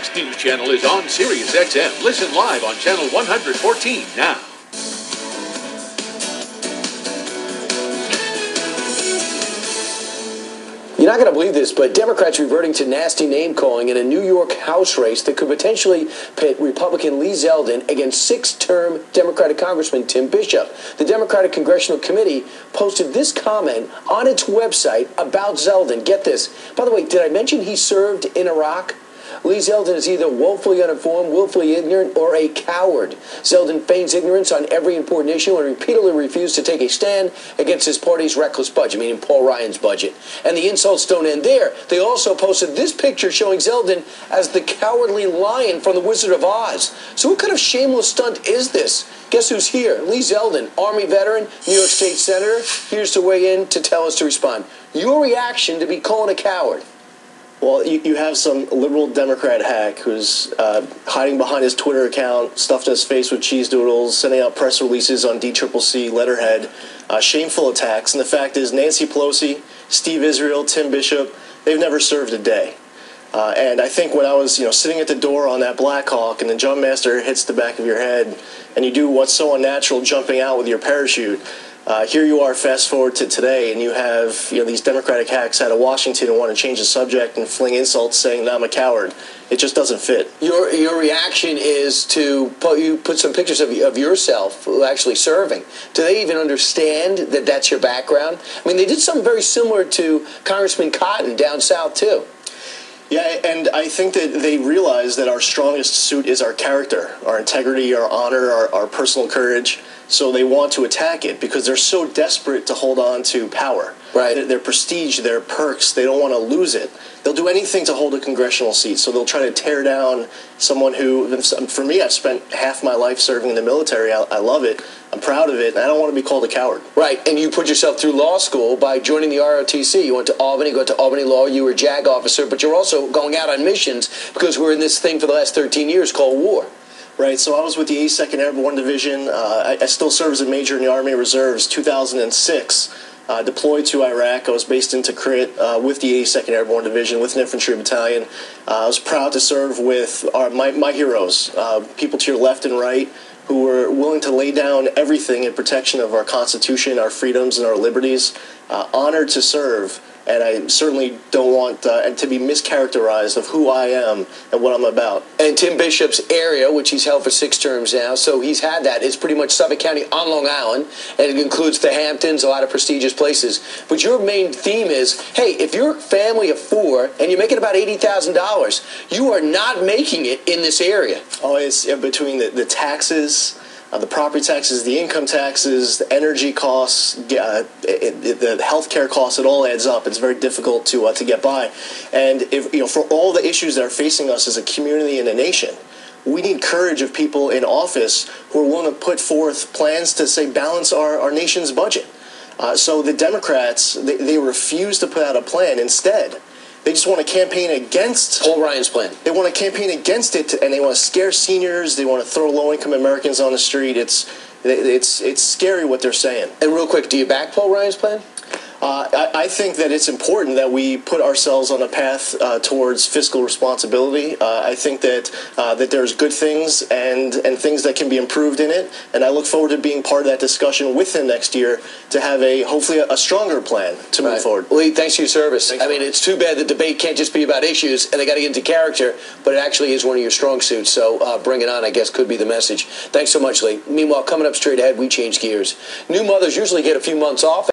Fox News Channel is on Sirius XM. Listen live on channel 114 now. You're not going to believe this, but Democrats reverting to nasty name-calling in a New York House race that could potentially pit Republican Lee Zeldin against six-term Democratic Congressman Tim Bishop. The Democratic Congressional Committee posted this comment on its website about Zeldin. Get this. By the way, did I mention he served in Iraq? Lee Zeldin is either woefully uninformed, willfully ignorant, or a coward. Zeldin feigns ignorance on every important issue and repeatedly refused to take a stand against his party's reckless budget, meaning Paul Ryan's budget. And the insults don't end there. They also posted this picture showing Zeldin as the cowardly lion from The Wizard of Oz. So what kind of shameless stunt is this? Guess who's here? Lee Zeldin, Army veteran, New York State Senator. Here's to weigh in to tell us to respond. Your reaction to be called a coward? Well, you have some liberal Democrat hack who's hiding behind his Twitter account, stuffed his face with cheese doodles, sending out press releases on DCCC letterhead, shameful attacks. And the fact is, Nancy Pelosi, Steve Israel, Tim Bishop, they've never served a day. And I think when I was, sitting at the door on that Black Hawk and the jump master hits the back of your head and you do what's so unnatural, jumping out with your parachute, here you are, fast forward to today, and you have these Democratic hacks out of Washington who want to change the subject and fling insults saying that I'm a coward. It just doesn't fit. Your reaction is to put some pictures of yourself actually serving. Do they even understand that that's your background? I mean, they did something very similar to Congressman Cotton down south, too. Yeah, and I think that they realize that our strongest suit is our character, our integrity, our honor, our personal courage. So they want to attack it because they're so desperate to hold on to power. Right. Their prestige, their perks, they don't want to lose it. They'll do anything to hold a congressional seat. So they'll try to tear down someone who, for me, I've spent half my life serving in the military. I love it. I'm proud of it. And I don't want to be called a coward. Right. And you put yourself through law school by joining the ROTC. You went to Albany, got to Albany Law. You were a JAG officer, but you're also going out on missions because we're in this thing for the last 13 years called war. Right, so I was with the 82nd Airborne Division. I still serve as a major in the Army Reserves. 2006, deployed to Iraq. I was based in Tikrit with the 82nd Airborne Division, with an infantry battalion. I was proud to serve with my heroes, people to your left and right, who were willing to lay down everything in protection of our Constitution, our freedoms, and our liberties. Honored to serve. And I certainly don't want to be mischaracterized of who I am and what I'm about. And Tim Bishop's area, which he's held for 6 terms now, so he's had that. It's pretty much Suffolk County on Long Island, and it includes the Hamptons, a lot of prestigious places. But your main theme is, hey, if you're a family of 4 and you're making about $80,000, you are not making it in this area. Oh, it's between the taxes, the property taxes, the income taxes, the energy costs, the health care costs, it all adds up. It's very difficult to get by. And if for all the issues that are facing us as a community and a nation, we need courage of people in office who are willing to put forth plans to, say, balance our nation's budget. So the Democrats, they refuse to put out a plan. Instead, they just want to campaign against Paul Ryan's plan. They want to campaign against it, and they want to scare seniors. They want to throw low-income Americans on the street. It's scary what they're saying. And real quick, do you back Paul Ryan's plan? I think that it's important that we put ourselves on a path towards fiscal responsibility. I think that there's good things and things that can be improved in it, and I look forward to being part of that discussion with him next year to have hopefully a stronger plan to move forward. Lee, thanks for your service. I mean, it's too bad the debate can't just be about issues, and they got to get into character, but it actually is one of your strong suits, so bring it on, I guess, could be the message. Thanks so much, Lee. Meanwhile, coming up straight ahead, we change gears. New mothers usually get a few months off